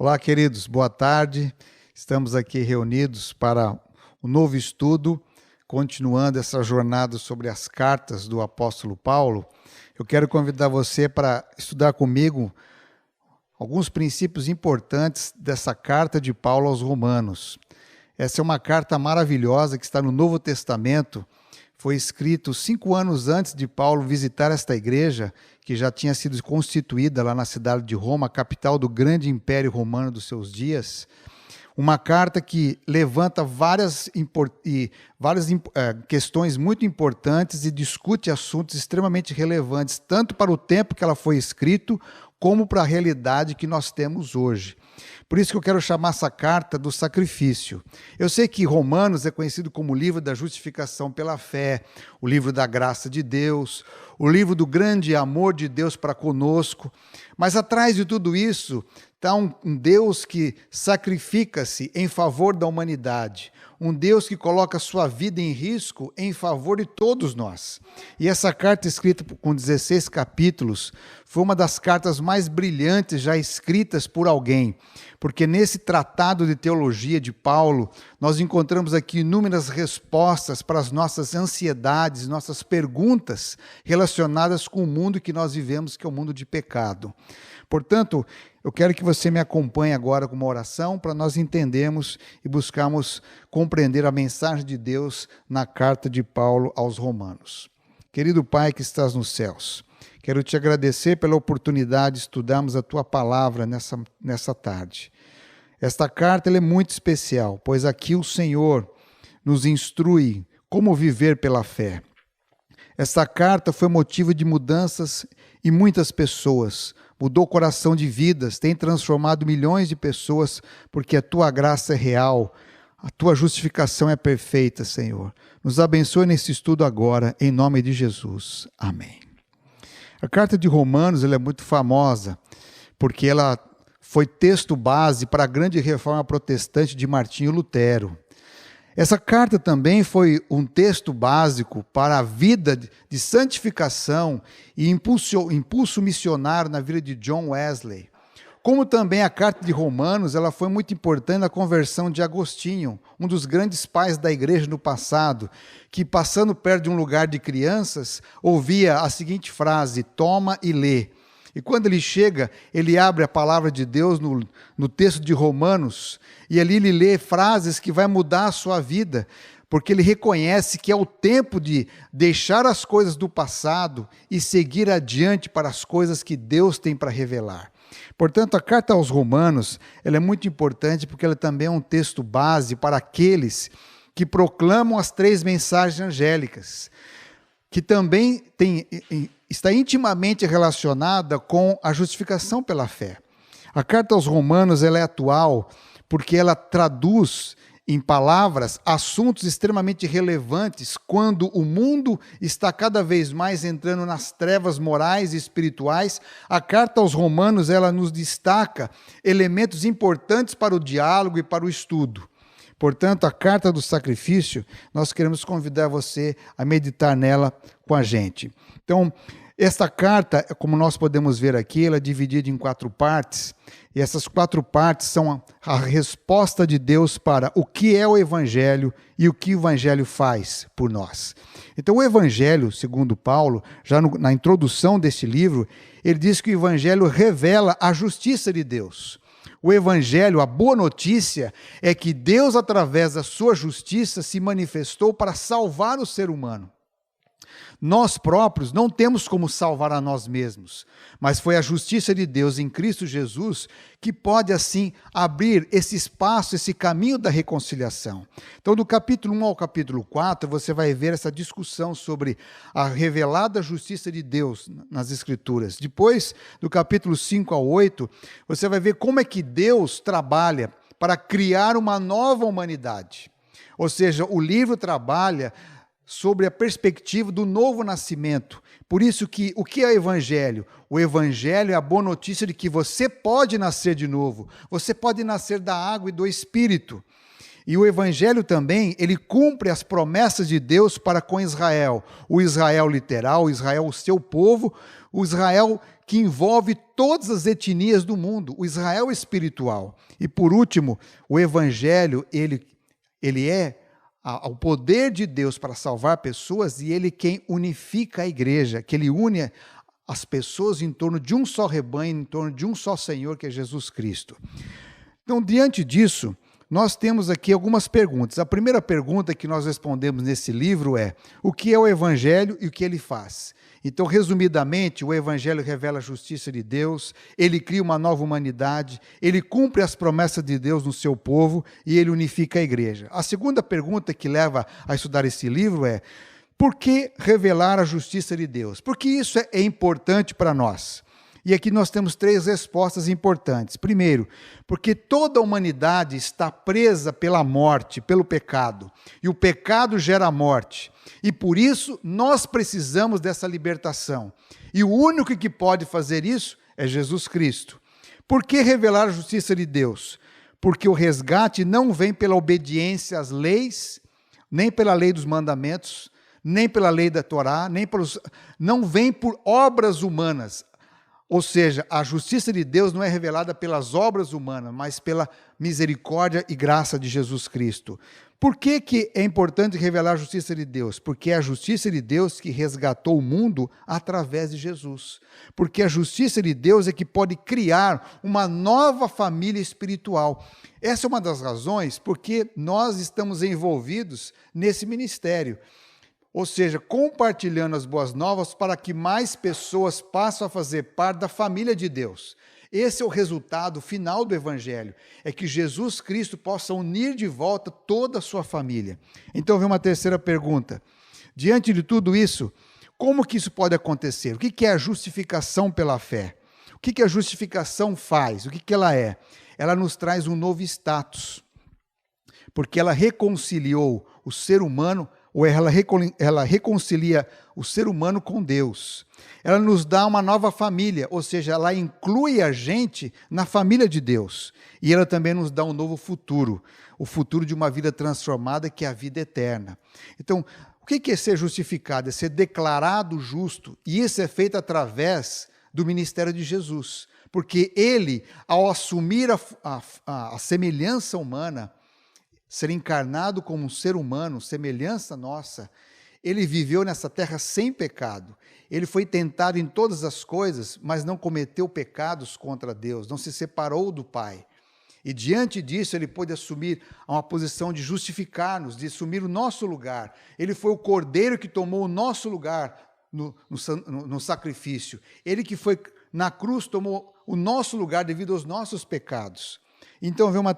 Olá, queridos, boa tarde. Estamos aqui reunidos para um novo estudo, continuando essa jornada sobre as cartas do apóstolo Paulo. Eu quero convidar você para estudar comigo alguns princípios importantes dessa carta de Paulo aos Romanos. Essa é uma carta maravilhosa que está no Novo Testamento. Foi escrito 5 anos antes de Paulo visitar esta igreja, que já tinha sido constituída lá na cidade de Roma, capital do grande império romano dos seus dias. Uma carta que levanta várias questões muito importantes e discute assuntos extremamente relevantes, tanto para o tempo que ela foi escrita, como para a realidade que nós temos hoje. Por isso que eu quero chamar essa carta do sacrifício. Eu sei que Romanos é conhecido como o livro da justificação pela fé, o livro da graça de Deus, o livro do grande amor de Deus para conosco, mas atrás de tudo isso está um Deus que sacrifica-se em favor da humanidade, um Deus que coloca sua vida em risco em favor de todos nós. E essa carta, escrita com 16 capítulos, foi uma das cartas mais brilhantes já escritas por alguém, porque nesse tratado de teologia de Paulo, nós encontramos aqui inúmeras respostas para as nossas ansiedades, nossas perguntas relacionadas com o mundo que nós vivemos, que é o mundo de pecado. Portanto, eu quero que você me acompanhe agora com uma oração para nós entendermos e buscarmos compreender a mensagem de Deus na carta de Paulo aos Romanos. Querido Pai que estás nos céus, quero te agradecer pela oportunidade de estudarmos a Tua palavra nessa tarde. Esta carta é muito especial, pois aqui o Senhor nos instrui como viver pela fé. Esta carta foi motivo de mudanças em muitas pessoas, mudou o coração de vidas, tem transformado milhões de pessoas, porque a Tua graça é real, a Tua justificação é perfeita, Senhor. Nos abençoe nesse estudo agora, em nome de Jesus. Amém. A carta de Romanos ela é muito famosa, porque ela foi texto base para a grande reforma protestante de Martinho Lutero. Essa carta também foi um texto básico para a vida de santificação e impulso missionário na vida de John Wesley. Como também a carta de Romanos, ela foi muito importante na conversão de Agostinho, um dos grandes pais da igreja no passado, que passando perto de um lugar de crianças, ouvia a seguinte frase: toma e lê. E quando ele chega, ele abre a palavra de Deus no texto de Romanos, e ali ele lê frases que vai mudar a sua vida, porque ele reconhece que é o tempo de deixar as coisas do passado e seguir adiante para as coisas que Deus tem para revelar. Portanto, a carta aos Romanos ela é muito importante porque ela também é um texto base para aqueles que proclamam as 3 mensagens angélicas, que também está intimamente relacionada com a justificação pela fé. A carta aos Romanos ela é atual porque ela traduz em palavras assuntos extremamente relevantes quando o mundo está cada vez mais entrando nas trevas morais e espirituais. A carta aos Romanos ela nos destaca elementos importantes para o diálogo e para o estudo. Portanto, a carta do sacrifício, nós queremos convidar você a meditar nela com a gente. Então, esta carta, como nós podemos ver aqui, ela é dividida em 4 partes, e essas 4 partes são a resposta de Deus para o que é o Evangelho e o que o Evangelho faz por nós. Então, o Evangelho, segundo Paulo, já na introdução deste livro, ele diz que o Evangelho revela a justiça de Deus. O Evangelho, a boa notícia, é que Deus, através da sua justiça, se manifestou para salvar o ser humano. Nós próprios não temos como salvar a nós mesmos, mas foi a justiça de Deus em Cristo Jesus que pode assim abrir esse espaço, esse caminho da reconciliação. Então, do capítulo 1 ao capítulo 4, você vai ver essa discussão sobre a revelada justiça de Deus nas Escrituras. Depois, do capítulo 5 ao 8, você vai ver como é que Deus trabalha para criar uma nova humanidade. Ou seja, o livro trabalha sobre a perspectiva do novo nascimento. Por isso que o que é o Evangelho? O Evangelho é a boa notícia de que você pode nascer de novo. Você pode nascer da água e do Espírito. E o Evangelho também, ele cumpre as promessas de Deus para com Israel. O Israel literal, o Israel o seu povo, o Israel que envolve todas as etnias do mundo, o Israel espiritual. E por último, o Evangelho, ele é o poder de Deus para salvar pessoas e ele quem unifica a igreja, que ele une as pessoas em torno de um só rebanho, em torno de um só Senhor, que é Jesus Cristo. Então, diante disso, nós temos aqui algumas perguntas. A primeira pergunta que nós respondemos nesse livro é: o que é o Evangelho e o que ele faz? Então, resumidamente, o Evangelho revela a justiça de Deus, ele cria uma nova humanidade, ele cumpre as promessas de Deus no seu povo e ele unifica a igreja. A segunda pergunta que leva a estudar esse livro é: por que revelar a justiça de Deus? Porque isso é importante para nós. E aqui nós temos 3 respostas importantes. Primeiro, porque toda a humanidade está presa pela morte, pelo pecado. E o pecado gera morte. E por isso nós precisamos dessa libertação. E o único que pode fazer isso é Jesus Cristo. Por que revelar a justiça de Deus? Porque o resgate não vem pela obediência às leis, nem pela lei dos mandamentos, nem pela lei da Torá, não vem por obras humanas. Ou seja, a justiça de Deus não é revelada pelas obras humanas, mas pela misericórdia e graça de Jesus Cristo. Por que é importante revelar a justiça de Deus? Porque é a justiça de Deus que resgatou o mundo através de Jesus. Porque a justiça de Deus é que pode criar uma nova família espiritual. Essa é uma das razões porque nós estamos envolvidos nesse ministério. Ou seja, compartilhando as boas novas para que mais pessoas passem a fazer parte da família de Deus. Esse é o resultado final do Evangelho, é que Jesus Cristo possa unir de volta toda a sua família. Então vem uma terceira pergunta. Diante de tudo isso, como que isso pode acontecer? O que é a justificação pela fé? O que a justificação faz? O que ela é? Ela nos traz um novo status, porque ela reconciliou o ser humano, ou ela reconcilia o ser humano com Deus. Ela nos dá uma nova família, ou seja, ela inclui a gente na família de Deus. E ela também nos dá um novo futuro, o futuro de uma vida transformada, que é a vida eterna. Então, o que é ser justificado? É ser declarado justo, e isso é feito através do ministério de Jesus. Porque ele, ao assumir a semelhança humana, ser encarnado como um ser humano, semelhança nossa, ele viveu nessa terra sem pecado. Ele foi tentado em todas as coisas, mas não cometeu pecados contra Deus, não se separou do Pai. E diante disso, ele pôde assumir uma posição de justificar-nos, de assumir o nosso lugar. Ele foi o cordeiro que tomou o nosso lugar no sacrifício. Ele que foi na cruz, tomou o nosso lugar devido aos nossos pecados. Então vem uma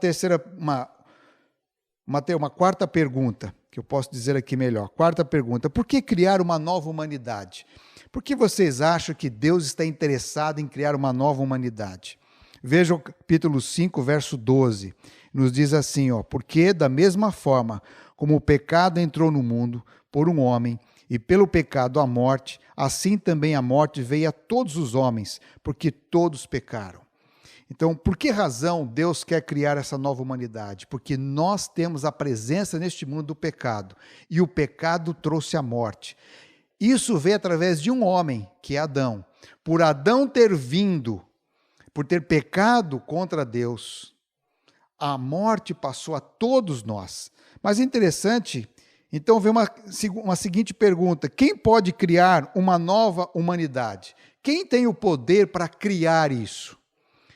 quarta pergunta, que eu posso dizer aqui melhor. Quarta pergunta: por que criar uma nova humanidade? Por que vocês acham que Deus está interessado em criar uma nova humanidade? Veja o capítulo 5, verso 12. Nos diz assim, porque da mesma forma como o pecado entrou no mundo por um homem, e pelo pecado a morte, assim também a morte veio a todos os homens, porque todos pecaram. Então, por que razão Deus quer criar essa nova humanidade? Porque nós temos a presença neste mundo do pecado, e o pecado trouxe a morte. Isso veio através de um homem, que é Adão. Por Adão ter vindo, por ter pecado contra Deus, a morte passou a todos nós. Mas é interessante, então vem uma seguinte pergunta: quem pode criar uma nova humanidade? Quem tem o poder para criar isso?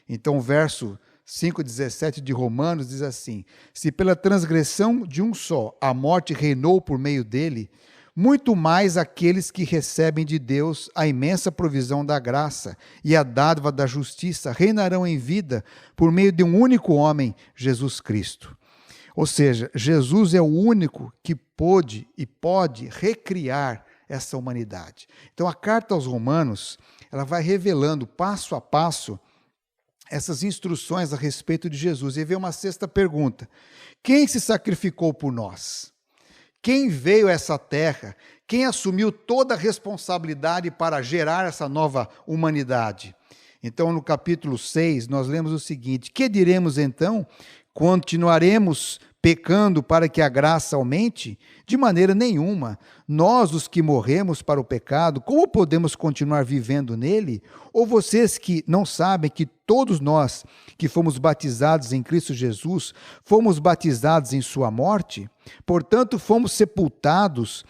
Então, o verso 5,17 de Romanos diz assim: se pela transgressão de um só a morte reinou por meio dele, muito mais aqueles que recebem de Deus a imensa provisão da graça e a dádiva da justiça reinarão em vida por meio de um único homem, Jesus Cristo. Ou seja, Jesus é o único que pôde e pode recriar essa humanidade. Então, a carta aos Romanos, ela vai revelando passo a passo essas instruções a respeito de Jesus. E vem uma sexta pergunta: quem se sacrificou por nós? Quem veio a essa terra? Quem assumiu toda a responsabilidade para gerar essa nova humanidade? Então, no capítulo 6, nós lemos o seguinte: que diremos então? Continuaremos pecando para que a graça aumente? De maneira nenhuma. Nós, os que morremos para o pecado, como podemos continuar vivendo nele? Ou vocês que não sabem que todos nós que fomos batizados em Cristo Jesus, fomos batizados em sua morte? Portanto, fomos sepultados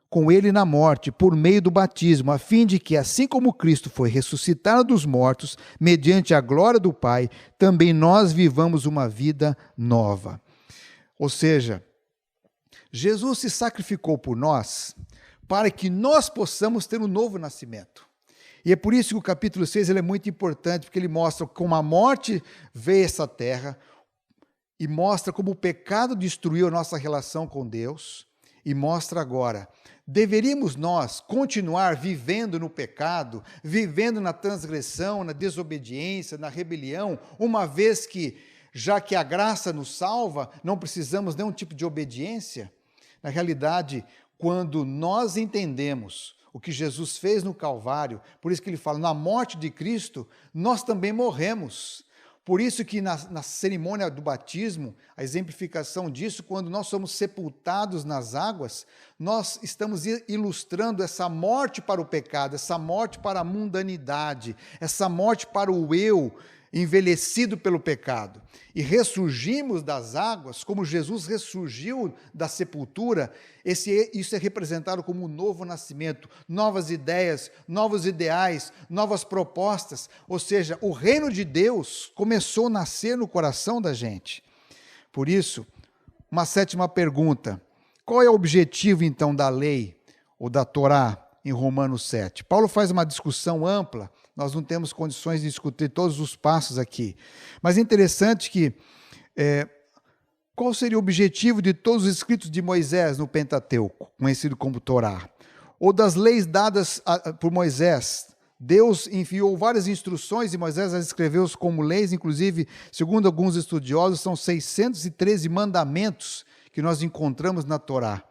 com ele na morte, por meio do batismo, a fim de que, assim como Cristo foi ressuscitado dos mortos, mediante a glória do Pai, também nós vivamos uma vida nova. Ou seja, Jesus se sacrificou por nós, para que nós possamos ter um novo nascimento. E é por isso que o capítulo 6 ele é muito importante, porque ele mostra como a morte veio a essa terra, e mostra como o pecado destruiu a nossa relação com Deus, e mostra agora, deveríamos nós continuar vivendo no pecado, vivendo na transgressão, na desobediência, na rebelião, uma vez que, já que a graça nos salva, não precisamos de nenhum tipo de obediência? Na realidade, quando nós entendemos o que Jesus fez no Calvário, por isso que ele fala, na morte de Cristo, nós também morremos. Por isso que na cerimônia do batismo, a exemplificação disso, quando nós somos sepultados nas águas, nós estamos ilustrando essa morte para o pecado, essa morte para a mundanidade, essa morte para o eu envelhecido pelo pecado. E ressurgimos das águas, como Jesus ressurgiu da sepultura, isso é representado como um novo nascimento, novas ideias, novos ideais, novas propostas. Ou seja, o reino de Deus começou a nascer no coração da gente. Por isso, uma sétima pergunta: qual é o objetivo então da lei ou da Torá em Romanos 7? Paulo faz uma discussão ampla. Nós não temos condições de discutir todos os passos aqui. Mas é interessante que, qual seria o objetivo de todos os escritos de Moisés no Pentateuco, conhecido como Torá? Ou das leis dadas por Moisés? Deus enviou várias instruções e Moisés as escreveu como leis, inclusive, segundo alguns estudiosos, são 613 mandamentos que nós encontramos na Torá.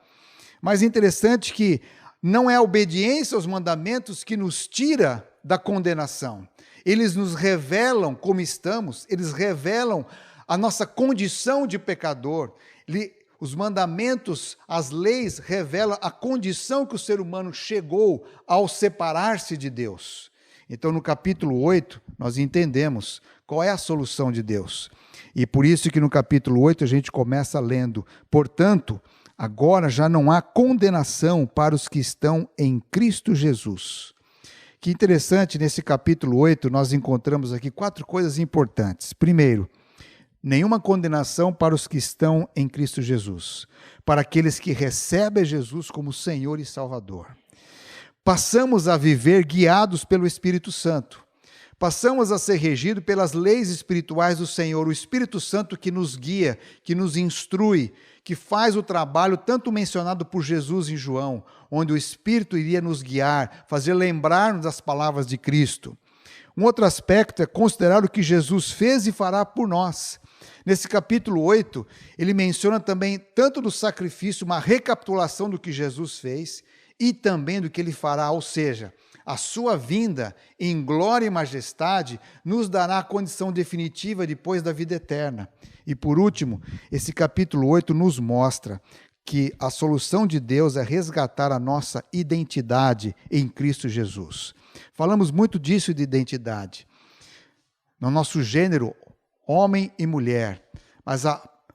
Mas é interessante que não é a obediência aos mandamentos que nos tira da condenação. Eles nos revelam como estamos, eles revelam a nossa condição de pecador. Os mandamentos, as leis revelam a condição que o ser humano chegou ao separar-se de Deus. Então, no capítulo 8, nós entendemos qual é a solução de Deus. E por isso que no capítulo 8 a gente começa lendo: portanto, agora já não há condenação para os que estão em Cristo Jesus. Que interessante, nesse capítulo 8, nós encontramos aqui 4 coisas importantes. Primeiro, nenhuma condenação para os que estão em Cristo Jesus, para aqueles que recebem Jesus como Senhor e Salvador. Passamos a viver guiados pelo Espírito Santo. Passamos a ser regidos pelas leis espirituais do Senhor, o Espírito Santo que nos guia, que nos instrui, que faz o trabalho tanto mencionado por Jesus em João, onde o Espírito iria nos guiar, fazer lembrar-nos das palavras de Cristo. Um outro aspecto é considerar o que Jesus fez e fará por nós. Nesse capítulo 8, ele menciona também tanto do sacrifício, uma recapitulação do que Jesus fez, e também do que ele fará, ou seja, a sua vinda em glória e majestade nos dará a condição definitiva depois da vida eterna. E por último, esse capítulo 8 nos mostra que a solução de Deus é resgatar a nossa identidade em Cristo Jesus. Falamos muito disso de identidade. No nosso gênero, homem e mulher. Mas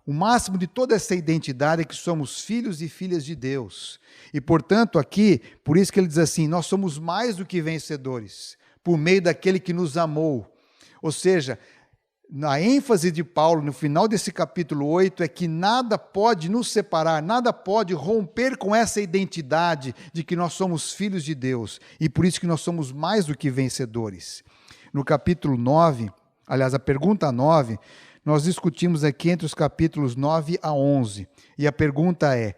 o máximo de toda essa identidade é que somos filhos e filhas de Deus. E, portanto, aqui, por isso que ele diz assim, nós somos mais do que vencedores, por meio daquele que nos amou. Ou seja, na ênfase de Paulo, no final desse capítulo 8, é que nada pode nos separar, nada pode romper com essa identidade de que nós somos filhos de Deus. E por isso que nós somos mais do que vencedores. No capítulo 9, aliás, a pergunta 9, nós discutimos aqui entre os capítulos 9 a 11. E a pergunta é: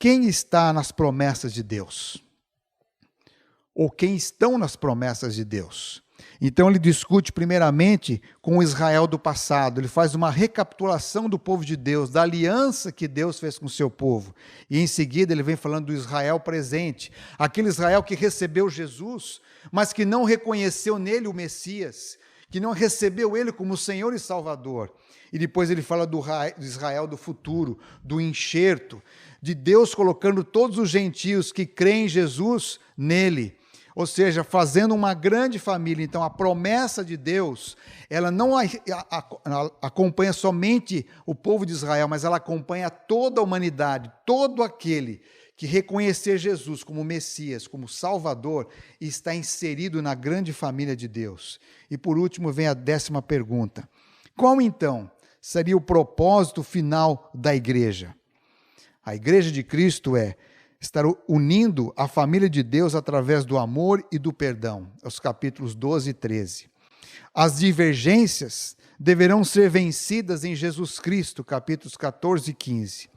quem está nas promessas de Deus? Ou quem estão nas promessas de Deus? Então ele discute primeiramente com o Israel do passado, ele faz uma recapitulação do povo de Deus, da aliança que Deus fez com o seu povo. E em seguida ele vem falando do Israel presente, aquele Israel que recebeu Jesus, mas que não reconheceu nele o Messias, que não recebeu ele como Senhor e Salvador. E depois ele fala do Israel do futuro, do enxerto, de Deus colocando todos os gentios que creem em Jesus nele. Ou seja, fazendo uma grande família. Então, a promessa de Deus, ela não acompanha somente o povo de Israel, mas ela acompanha toda a humanidade, todo aquele que reconhecer Jesus como Messias, como Salvador, e está inserido na grande família de Deus. E por último vem a 10ª pergunta. Qual então seria o propósito final da igreja? A igreja de Cristo é estar unindo a família de Deus através do amor e do perdão, os capítulos 12 e 13. As divergências deverão ser vencidas em Jesus Cristo, capítulos 14 e 15.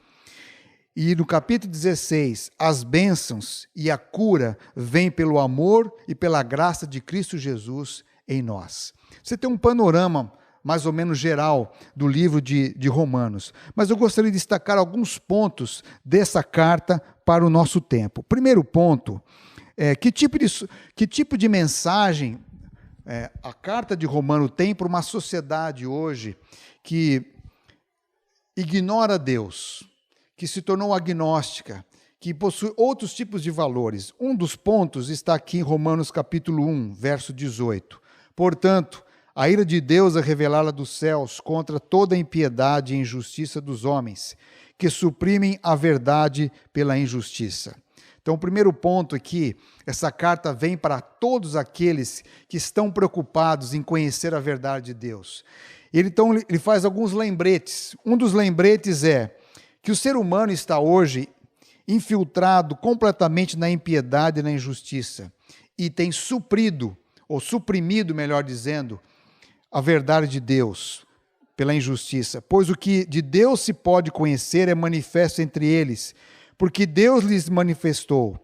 E no capítulo 16, as bênçãos e a cura vêm pelo amor e pela graça de Cristo Jesus em nós. Você tem um panorama mais ou menos geral do livro de Romanos, mas eu gostaria de destacar alguns pontos dessa carta para o nosso tempo. Primeiro ponto, que tipo de mensagem a carta de Romanos tem para uma sociedade hoje que ignora Deus, que se tornou agnóstica, que possui outros tipos de valores. Um dos pontos está aqui em Romanos capítulo 1, verso 18. Portanto, a ira de Deus é revelada dos céus contra toda a impiedade e injustiça dos homens, que suprimem a verdade pela injustiça. Então, o primeiro ponto aqui, essa carta vem para todos aqueles que estão preocupados em conhecer a verdade de Deus. Então, ele faz alguns lembretes. Um dos lembretes é que o ser humano está hoje infiltrado completamente na impiedade e na injustiça e tem suprido, ou suprimido, melhor dizendo, a verdade de Deus pela injustiça, pois o que de Deus se pode conhecer é manifesto entre eles, porque Deus lhes manifestou.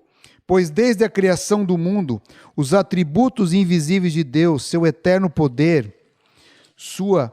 Pois desde a criação do mundo, os atributos invisíveis de Deus, seu eterno poder, sua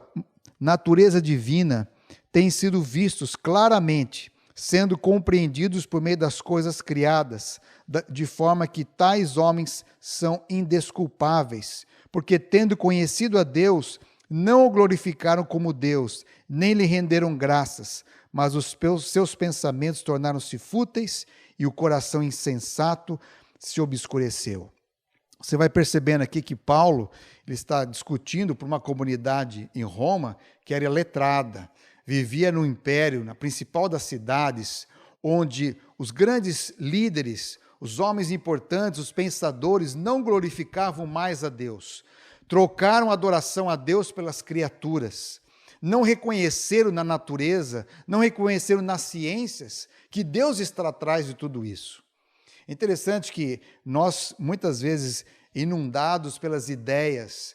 natureza divina, têm sido vistos claramente, sendo compreendidos por meio das coisas criadas, de forma que tais homens são indesculpáveis, porque tendo conhecido a Deus, não o glorificaram como Deus, nem lhe renderam graças, mas os seus pensamentos tornaram-se fúteis e o coração insensato se obscureceu. Você vai percebendo aqui que Paulo ele está discutindo por uma comunidade em Roma que era letrada, vivia no império, na principal das cidades, onde os grandes líderes, os homens importantes, os pensadores não glorificavam mais a Deus. Trocaram a adoração a Deus pelas criaturas. Não reconheceram na natureza, não reconheceram nas ciências que Deus está atrás de tudo isso. É interessante que nós, muitas vezes, inundados pelas ideias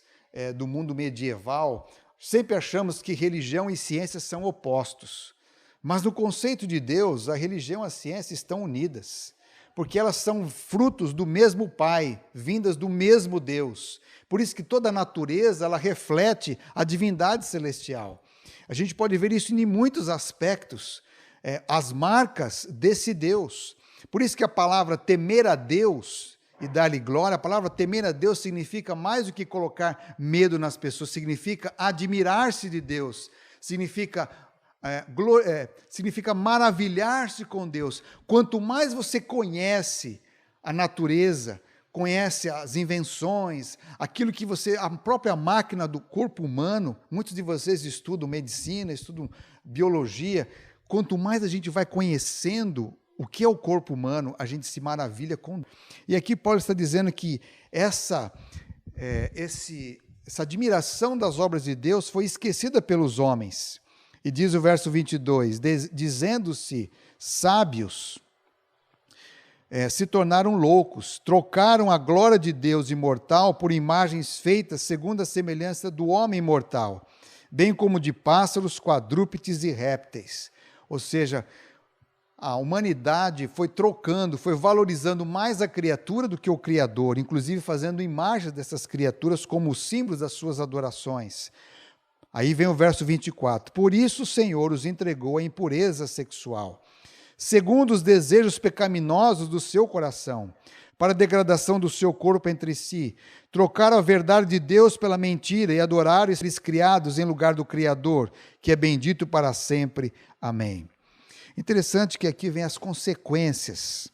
do mundo medieval, sempre achamos que religião e ciência são opostos. Mas no conceito de Deus, a religião e a ciência estão unidas, porque elas são frutos do mesmo Pai, vindas do mesmo Deus. Por isso que toda a natureza ela reflete a divindade celestial. A gente pode ver isso em muitos aspectos, as marcas desse Deus. Por isso que a palavra temer a Deus e dar-lhe glória, a palavra temer a Deus significa mais do que colocar medo nas pessoas, significa admirar-se de Deus, significa maravilhar-se com Deus. Quanto mais você conhece a natureza, conhece as invenções, aquilo que a própria máquina do corpo humano, muitos de vocês estudam medicina, estudam biologia, quanto mais a gente vai conhecendo o que é o corpo humano, a gente se maravilha com. E aqui Paulo está dizendo que essa admiração das obras de Deus foi esquecida pelos homens. E diz o verso 22, dizendo-se sábios, se tornaram loucos, trocaram a glória de Deus imortal por imagens feitas segundo a semelhança do homem mortal, bem como de pássaros, quadrúpedes e répteis. Ou seja, a humanidade foi trocando, foi valorizando mais a criatura do que o Criador, inclusive fazendo imagens dessas criaturas como símbolos das suas adorações. Aí vem o verso 24. Por isso o Senhor os entregou à impureza sexual, segundo os desejos pecaminosos do seu coração, para a degradação do seu corpo entre si. Trocaram a verdade de Deus pela mentira e adoraram esses criados em lugar do Criador, que é bendito para sempre. Amém. Interessante que aqui vem as consequências.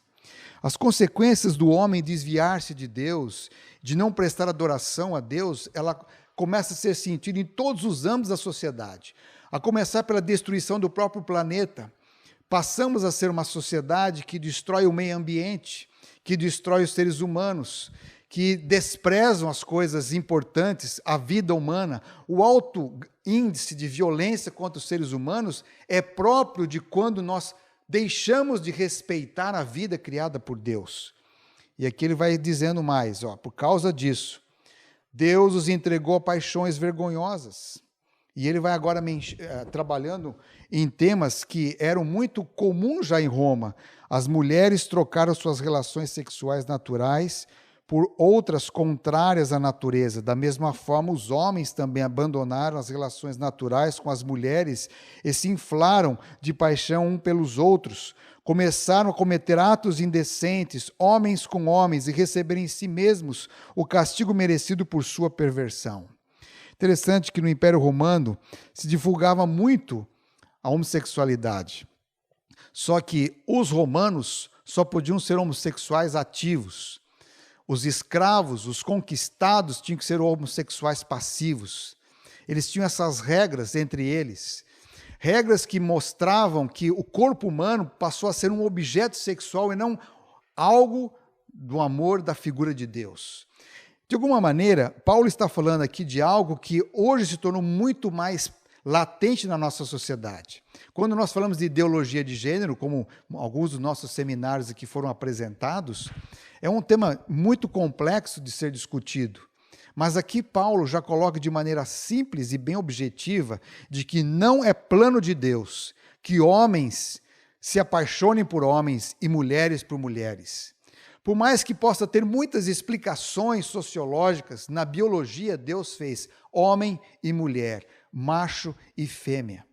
As consequências do homem desviar-se de Deus, de não prestar adoração a Deus, ela começa a ser sentida em todos os âmbitos da sociedade. A começar pela destruição do próprio planeta. Passamos a ser uma sociedade que destrói o meio ambiente, que destrói os seres humanos, que desprezam as coisas importantes, a vida humana. O alto índice de violência contra os seres humanos é próprio de quando nós deixamos de respeitar a vida criada por Deus. E aqui ele vai dizendo mais, por causa disso, Deus os entregou a paixões vergonhosas. E ele vai agora trabalhando em temas que eram muito comuns já em Roma. As mulheres trocaram suas relações sexuais naturais por outras contrárias à natureza. Da mesma forma, os homens também abandonaram as relações naturais com as mulheres e se inflaram de paixão um pelos outros. Começaram a cometer atos indecentes, homens com homens, e receberem em si mesmos o castigo merecido por sua perversão. Interessante que no Império Romano se divulgava muito a homossexualidade. Só que os romanos só podiam ser homossexuais ativos. Os escravos, os conquistados, tinham que ser homossexuais passivos. Eles tinham essas regras entre eles. Regras que mostravam que o corpo humano passou a ser um objeto sexual e não algo do amor da figura de Deus. De alguma maneira, Paulo está falando aqui de algo que hoje se tornou muito mais latente na nossa sociedade. Quando nós falamos de ideologia de gênero, como alguns dos nossos seminários aqui foram apresentados, é um tema muito complexo de ser discutido. Mas aqui Paulo já coloca de maneira simples e bem objetiva de que não é plano de Deus que homens se apaixonem por homens e mulheres por mulheres. Por mais que possa ter muitas explicações sociológicas, na biologia Deus fez homem e mulher, macho e fêmea.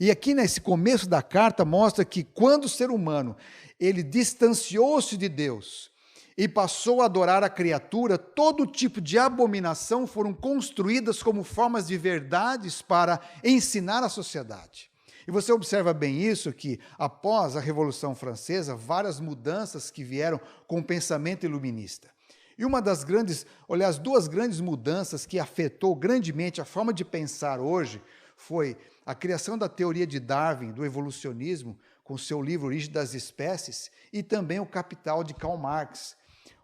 E aqui nesse começo da carta mostra que quando o ser humano ele distanciou-se de Deus e passou a adorar a criatura, todo tipo de abominação foram construídas como formas de verdades para ensinar a sociedade. E você observa bem isso, que após a Revolução Francesa, várias mudanças que vieram com o pensamento iluminista. E uma das grandes, aliás, duas grandes mudanças que afetou grandemente a forma de pensar hoje foi a criação da teoria de Darwin, do evolucionismo, com seu livro Origem das Espécies, e também o Capital de Karl Marx,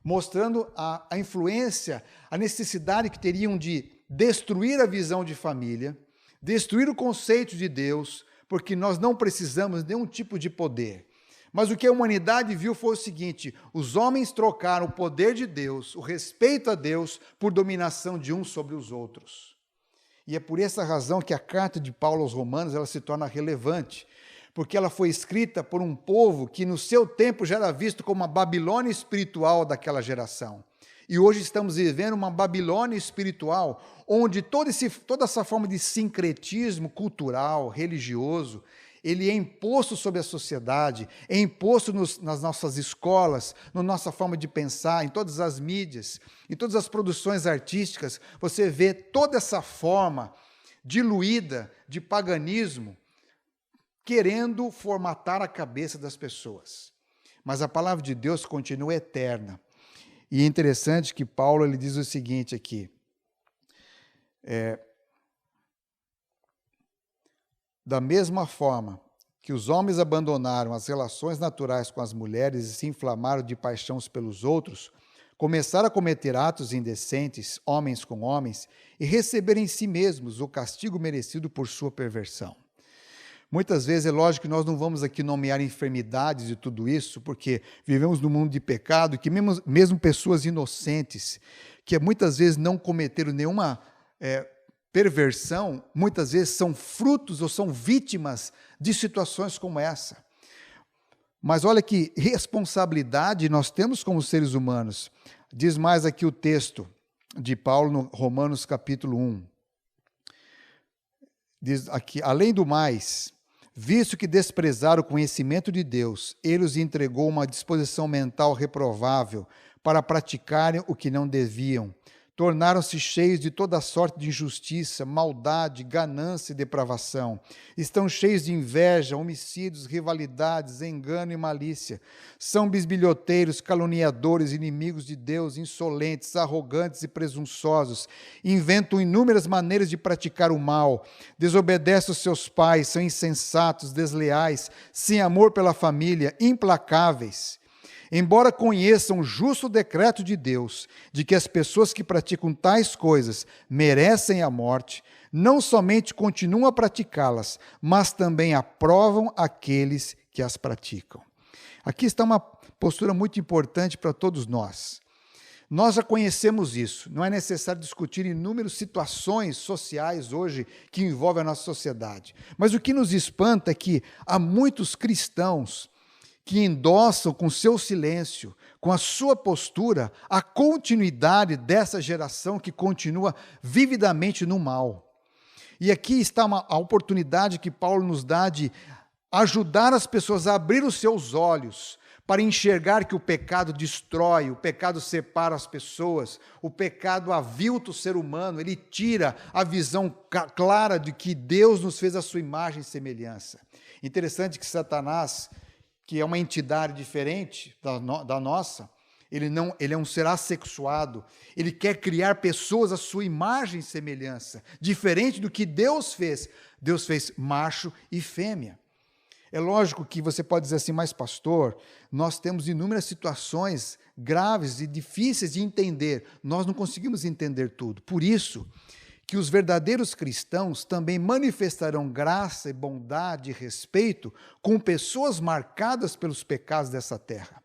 mostrando a influência, a necessidade que teriam de destruir a visão de família, destruir o conceito de Deus, porque nós não precisamos de nenhum tipo de poder. Mas o que a humanidade viu foi o seguinte: os homens trocaram o poder de Deus, o respeito a Deus, por dominação de uns sobre os outros. E é por essa razão que a carta de Paulo aos Romanos ela se torna relevante, porque ela foi escrita por um povo que no seu tempo já era visto como a Babilônia espiritual daquela geração. E hoje estamos vivendo uma Babilônia espiritual, onde toda essa forma de sincretismo cultural, religioso, ele é imposto sobre a sociedade, é imposto nas nossas escolas, na nossa forma de pensar, em todas as mídias, em todas as produções artísticas. Você vê toda essa forma diluída de paganismo, querendo formatar a cabeça das pessoas. Mas a palavra de Deus continua eterna. E é interessante que Paulo ele diz o seguinte aqui, da mesma forma que os homens abandonaram as relações naturais com as mulheres e se inflamaram de paixão uns pelos outros, começaram a cometer atos indecentes, homens com homens, e receberem em si mesmos o castigo merecido por sua perversão. Muitas vezes é lógico que nós não vamos aqui nomear enfermidades e tudo isso, porque vivemos num mundo de pecado, que mesmo pessoas inocentes, que muitas vezes não cometeram nenhuma perversão, muitas vezes são frutos ou são vítimas de situações como essa. Mas olha que responsabilidade nós temos como seres humanos. Diz mais aqui o texto de Paulo no Romanos capítulo 1. Diz aqui, além do mais, visto que desprezaram o conhecimento de Deus, ele os entregou uma disposição mental reprovável para praticarem o que não deviam. Tornaram-se cheios de toda sorte de injustiça, maldade, ganância e depravação. Estão cheios de inveja, homicídios, rivalidades, engano e malícia. São bisbilhoteiros, caluniadores, inimigos de Deus, insolentes, arrogantes e presunçosos. Inventam inúmeras maneiras de praticar o mal. Desobedecem os seus pais, são insensatos, desleais, sem amor pela família, implacáveis. Embora conheçam o justo decreto de Deus, de que as pessoas que praticam tais coisas merecem a morte, não somente continuam a praticá-las, mas também aprovam aqueles que as praticam. Aqui está uma postura muito importante para todos nós. Nós já conhecemos isso, não é necessário discutir inúmeras situações sociais hoje que envolvem a nossa sociedade. Mas o que nos espanta é que há muitos cristãos que endossam com seu silêncio, com a sua postura, a continuidade dessa geração que continua vividamente no mal. E aqui está a oportunidade que Paulo nos dá de ajudar as pessoas a abrir os seus olhos para enxergar que o pecado destrói, o pecado separa as pessoas, o pecado avilta o ser humano, ele tira a visão clara de que Deus nos fez a sua imagem e semelhança. Interessante que Satanás, que é uma entidade diferente da nossa, ele é um ser assexuado, ele quer criar pessoas à sua imagem e semelhança, diferente do que Deus fez. Deus fez macho e fêmea. É lógico que você pode dizer assim, mas pastor, nós temos inúmeras situações graves e difíceis de entender, nós não conseguimos entender tudo. Por isso que os verdadeiros cristãos também manifestarão graça e bondade e respeito com pessoas marcadas pelos pecados dessa terra.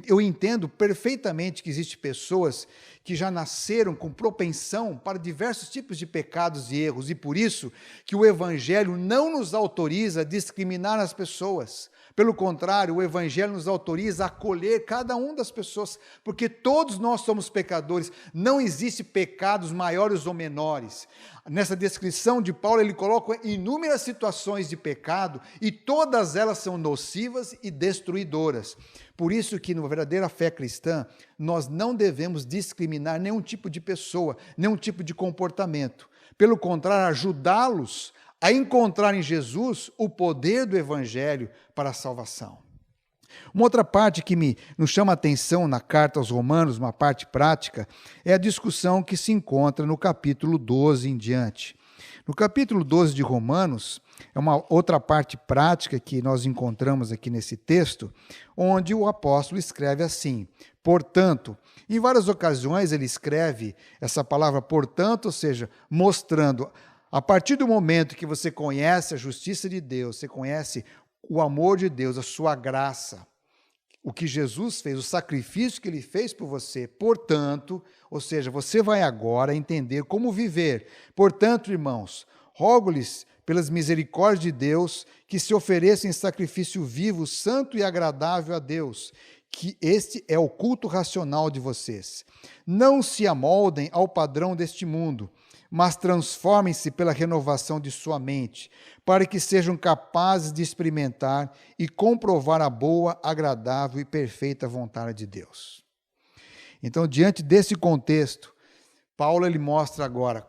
Eu entendo perfeitamente que existem pessoas que já nasceram com propensão para diversos tipos de pecados e erros, e por isso que o Evangelho não nos autoriza a discriminar as pessoas. Pelo contrário, o Evangelho nos autoriza a acolher cada uma das pessoas, porque todos nós somos pecadores, não existe pecados maiores ou menores. Nessa descrição de Paulo, ele coloca inúmeras situações de pecado e todas elas são nocivas e destruidoras. Por isso que, na verdadeira fé cristã, nós não devemos discriminar nenhum tipo de pessoa, nenhum tipo de comportamento. Pelo contrário, ajudá-los a encontrar em Jesus o poder do Evangelho para a salvação. Uma outra parte que nos chama a atenção na carta aos Romanos, uma parte prática, é a discussão que se encontra no capítulo 12 em diante. No capítulo 12 de Romanos, é uma outra parte prática que nós encontramos aqui nesse texto, onde o apóstolo escreve assim, portanto, em várias ocasiões ele escreve essa palavra portanto, ou seja, mostrando, a partir do momento que você conhece a justiça de Deus, você conhece o amor de Deus, a sua graça, o que Jesus fez, o sacrifício que ele fez por você, portanto, ou seja, você vai agora entender como viver. Portanto, irmãos, rogo-lhes pelas misericórdias de Deus que se ofereçam em sacrifício vivo, santo e agradável a Deus, que este é o culto racional de vocês. Não se amoldem ao padrão deste mundo, mas transformem-se pela renovação de sua mente, para que sejam capazes de experimentar e comprovar a boa, agradável e perfeita vontade de Deus. Então, diante desse contexto, Paulo ele mostra agora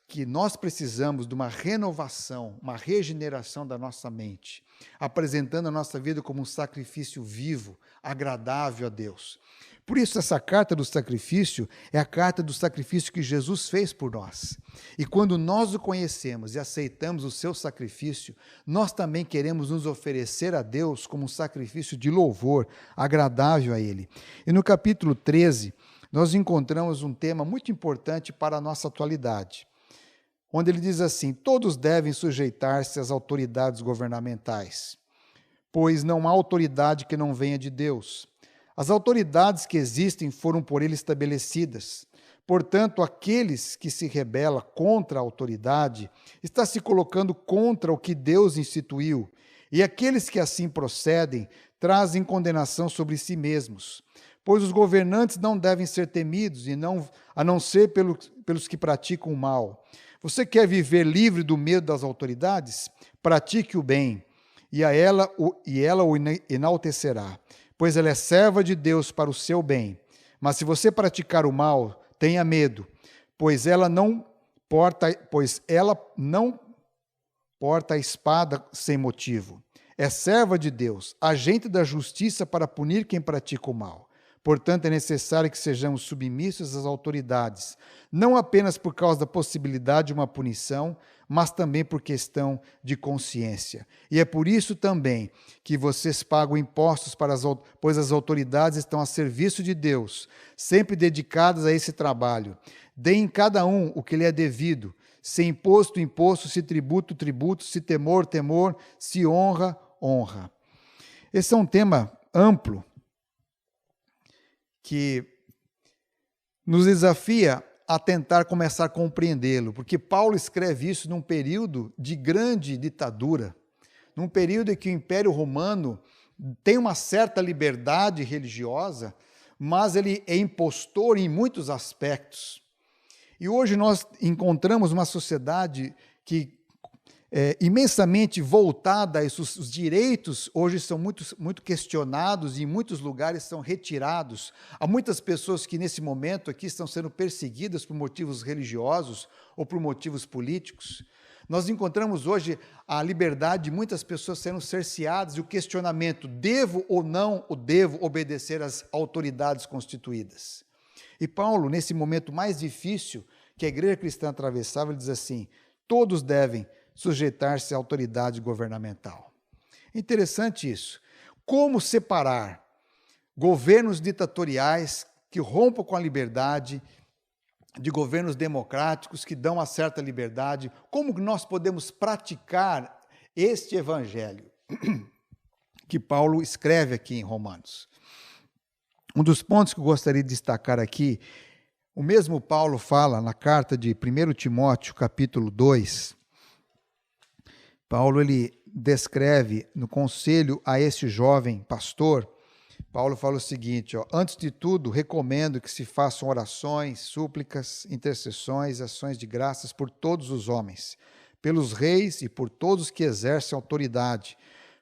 que nós precisamos de uma renovação, uma regeneração da nossa mente, apresentando a nossa vida como um sacrifício vivo, agradável a Deus. Por isso, essa carta do sacrifício é a carta do sacrifício que Jesus fez por nós. E quando nós o conhecemos e aceitamos o seu sacrifício, nós também queremos nos oferecer a Deus como um sacrifício de louvor, agradável a Ele. E no capítulo 13, nós encontramos um tema muito importante para a nossa atualidade, onde ele diz assim, todos devem sujeitar-se às autoridades governamentais, pois não há autoridade que não venha de Deus. As autoridades que existem foram por ele estabelecidas. Portanto, aqueles que se rebelam contra a autoridade está se colocando contra o que Deus instituiu, e aqueles que assim procedem trazem condenação sobre si mesmos. Pois os governantes não devem ser temidos, a não ser pelos que praticam o mal. Você quer viver livre do medo das autoridades? Pratique o bem, e ela o enaltecerá, pois ela é serva de Deus para o seu bem. Mas se você praticar o mal, tenha medo, pois ela não porta a espada sem motivo. É serva de Deus, agente da justiça para punir quem pratica o mal. Portanto, é necessário que sejamos submissos às autoridades, não apenas por causa da possibilidade de uma punição, mas também por questão de consciência. E é por isso também que vocês pagam impostos, pois as autoridades estão a serviço de Deus, sempre dedicadas a esse trabalho. Deem cada um o que lhe é devido, se imposto, imposto, se tributo, tributo, se temor, temor, se honra, honra. Esse é um tema amplo que nos desafia a tentar começar a compreendê-lo, porque Paulo escreve isso num período de grande ditadura, num período em que o Império Romano tem uma certa liberdade religiosa, mas ele é impostor em muitos aspectos. E hoje nós encontramos uma sociedade que é imensamente voltada a isso. Os direitos hoje são muito questionados e em muitos lugares são retirados. Há muitas pessoas que nesse momento aqui estão sendo perseguidas por motivos religiosos ou por motivos políticos. Nós encontramos hoje a liberdade de muitas pessoas sendo cerceadas e o questionamento, devo ou não devo obedecer às autoridades constituídas? E Paulo, nesse momento mais difícil que a igreja cristã atravessava, ele diz assim, todos devem sujeitar-se à autoridade governamental. Interessante isso. Como separar governos ditatoriais que rompam com a liberdade de governos democráticos que dão uma certa liberdade? Como nós podemos praticar este evangelho que Paulo escreve aqui em Romanos? Um dos pontos que eu gostaria de destacar aqui, o mesmo Paulo fala na carta de 1 Timóteo, capítulo 2, Paulo ele descreve no conselho a este jovem pastor, Paulo fala o seguinte, antes de tudo, recomendo que se façam orações, súplicas, intercessões, ações de graças por todos os homens, pelos reis e por todos que exercem autoridade,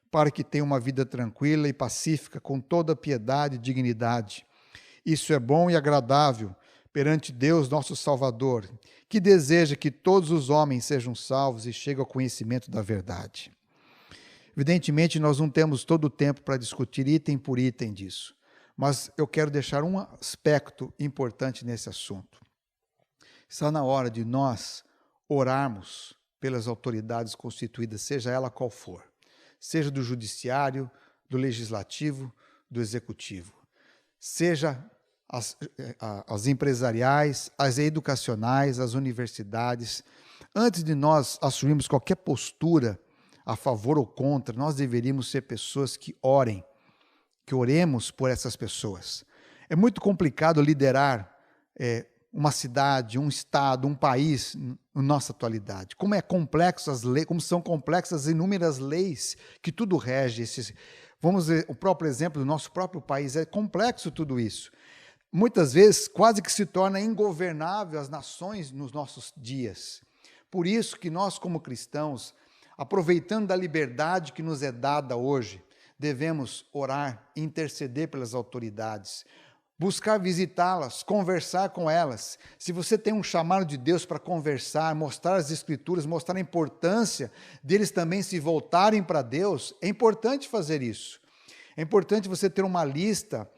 para que tenham uma vida tranquila e pacífica, com toda piedade e dignidade. Isso é bom e agradável perante Deus, nosso Salvador, que deseja que todos os homens sejam salvos e cheguem ao conhecimento da verdade. Evidentemente, nós não temos todo o tempo para discutir item por item disso, mas eu quero deixar um aspecto importante nesse assunto. Está na hora de nós orarmos pelas autoridades constituídas, seja ela qual for, seja do judiciário, do legislativo, do executivo, seja as empresariais, as educacionais, as universidades. Antes de nós assumirmos qualquer postura a favor ou contra, nós deveríamos ser pessoas que orem, que oremos por essas pessoas. É muito complicado liderar uma cidade, um estado, um país na nossa atualidade. Como é complexo as leis, como são complexas as inúmeras leis que tudo rege. Vamos ver o próprio exemplo do nosso próprio país, é complexo tudo isso. Muitas vezes quase que se torna ingovernável as nações nos nossos dias. Por isso que nós, como cristãos, aproveitando da liberdade que nos é dada hoje, devemos orar e interceder pelas autoridades, buscar visitá-las, conversar com elas. Se você tem um chamado de Deus para conversar, mostrar as Escrituras, mostrar a importância deles também se voltarem para Deus, é importante fazer isso. É importante você ter uma lista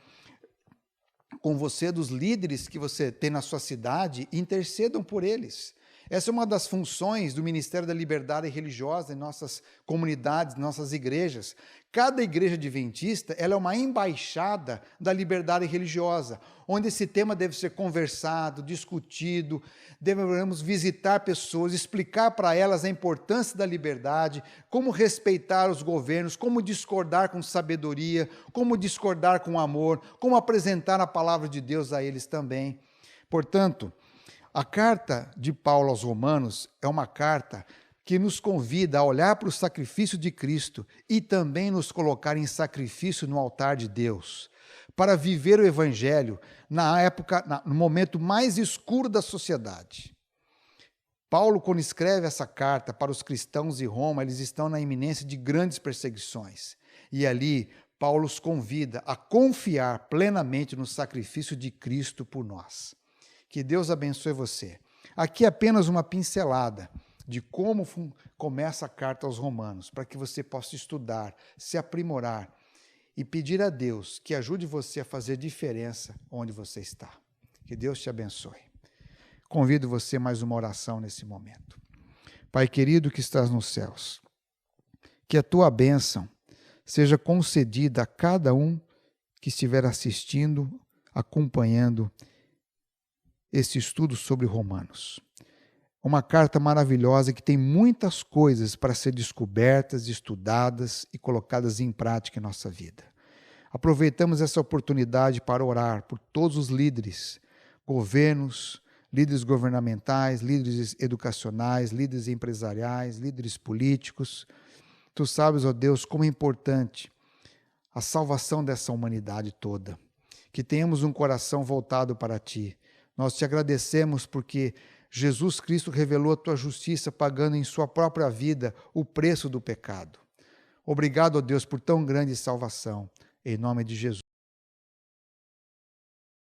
com você dos líderes que você tem na sua cidade, intercedam por eles. Essa é uma das funções do Ministério da Liberdade Religiosa em nossas comunidades, nossas igrejas. Cada igreja adventista ela é uma embaixada da liberdade religiosa, onde esse tema deve ser conversado, discutido, devemos visitar pessoas, explicar para elas a importância da liberdade, como respeitar os governos, como discordar com sabedoria, como discordar com amor, como apresentar a palavra de Deus a eles também. Portanto, a carta de Paulo aos Romanos é uma carta que nos convida a olhar para o sacrifício de Cristo e também nos colocar em sacrifício no altar de Deus, para viver o Evangelho na época, no momento mais escuro da sociedade. Paulo, quando escreve essa carta para os cristãos de Roma, eles estão na iminência de grandes perseguições. E ali, Paulo os convida a confiar plenamente no sacrifício de Cristo por nós. Que Deus abençoe você. Aqui é apenas uma pincelada de como começa a carta aos Romanos, para que você possa estudar, se aprimorar e pedir a Deus que ajude você a fazer diferença onde você está. Que Deus te abençoe. Convido você a mais uma oração nesse momento. Pai querido que estás nos céus, que a tua bênção seja concedida a cada um que estiver assistindo, acompanhando esse estudo sobre Romanos. Uma carta maravilhosa que tem muitas coisas para ser descobertas, estudadas e colocadas em prática em nossa vida. Aproveitamos essa oportunidade para orar por todos os líderes, governos, líderes governamentais, líderes educacionais, líderes empresariais, líderes políticos. Tu sabes, ó Deus, como é importante a salvação dessa humanidade toda. Que tenhamos um coração voltado para Ti. Nós te agradecemos porque Jesus Cristo revelou a Tua justiça pagando em Sua própria vida o preço do pecado. Obrigado, ó Deus, por tão grande salvação. Em nome de Jesus.